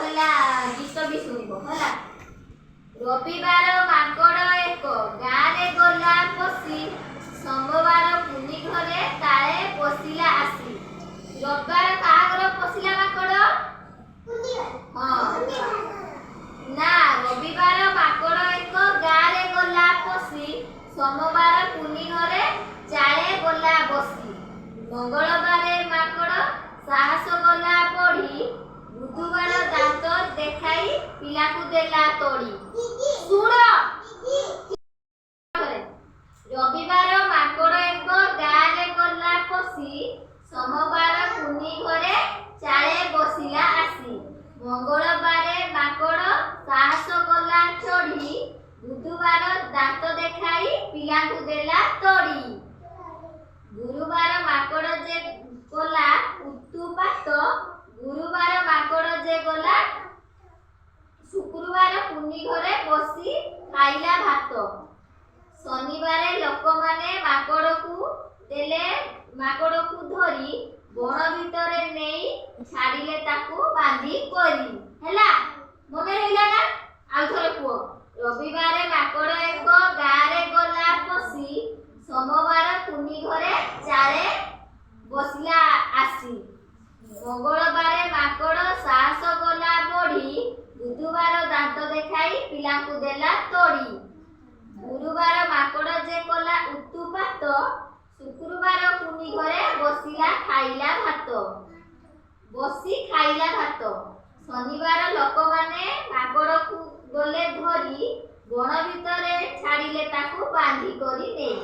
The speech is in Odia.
ହେଲା ଗୀତ ବି ଶୁଣିବ ହେଲା। ରବିବାର ମାଙ୍କଡ଼ ଏକ ଗାଁରେ ଗଲା ପଶି, ସୋମବାର କୁନି ଘରେ କାଳେ ପଶିଲା ଆସି। ରବିବାର କାହା ଘର ପଶିଲା ମାଙ୍କଡ଼? ନା, ରବିବାର ମାଙ୍କଡ଼ ଏକ ଗାଁରେ ଗଲା ପଶି, ସୋମବାର କୁନି ଘରେ ଚାଳେ ଗଲା ବସି। ମଙ୍ଗଳବାର ମାଙ୍କଡ଼ ସାହସ ଗଲା ପଢ଼ି, ବୁଧବାର ଦାନ୍ତ ଦେଖାଇ ପିଲାକୁ ଦେଲା ତୋଡ଼ି। ଶୁଣ, ରବିବାର ମାଙ୍କଡ଼ ଏକ ଗାଁରେ ଗଲା ପଶି, ସୋମବାର କୁନି ଘରେ ଚାଳେ ବସିଲା ଆସି। ମଙ୍ଗଳବାର ମାଙ୍କଡ଼ ସାହସ ଗଲା ଚଢ଼ି, ବୁଧବାର ଦାନ୍ତ ଦେଖାଇ ପିଲାଙ୍କୁ ଦେଲା ତୋଡ଼ି। ଗୁରୁବାର ମାଙ୍କଡ଼ ଯେ ଗଲା ଉତୁପାତ, ଗୁରୁବାର ମାଙ୍କଡ଼ ଯେ ଗଲା, ଶୁକ୍ରବାର କୁନି ଘରେ ବସି ଖାଇଲା ଭାତ। ଶନିବାର ଲୋକମାନେ ମାଙ୍କଡ଼କୁ ଧରି ବଣ ଭିତରେ ନେଇ ଛାଡ଼ିଲେ ତାକୁ ବାନ୍ଧି କରି। ହେଲା, ମନେ ରହିଲା ନା? ଆଉ ଥରେ କୁହ। ରବିବାର ମାଙ୍କଡ଼ ଏକ ଗାଁରେ ଗଲା ପଶି, ସୋମବାର କୁନି ଘରେ ଚାଳେ ବସିଲା ଆସି। ମଙ୍ଗଳବାର ମାଙ୍କଡ଼ ସାହସ ଗଲା ବଢ଼ି, ବୁଧବାର ଦାନ୍ତ ଦେଖାଇ ପିଲାଙ୍କୁ ଦେଲା ତୋଡ଼ି। ଗୁରୁବାର ମାଙ୍କଡ଼ ଯେ କଲା ଉତୁପାତ, ଶୁକ୍ରବାର କୁନି ଘରେ ବସି ଖାଇଲା ଭାତ। ଶନିବାର ଲୋକମାନେ ମାଙ୍କଡ଼କୁ ଗଲେ ଧରି ବଣ ଭିତରେ ଛାଡ଼ିଲେ ତାକୁ ବାନ୍ଧି କରି ନେଇ।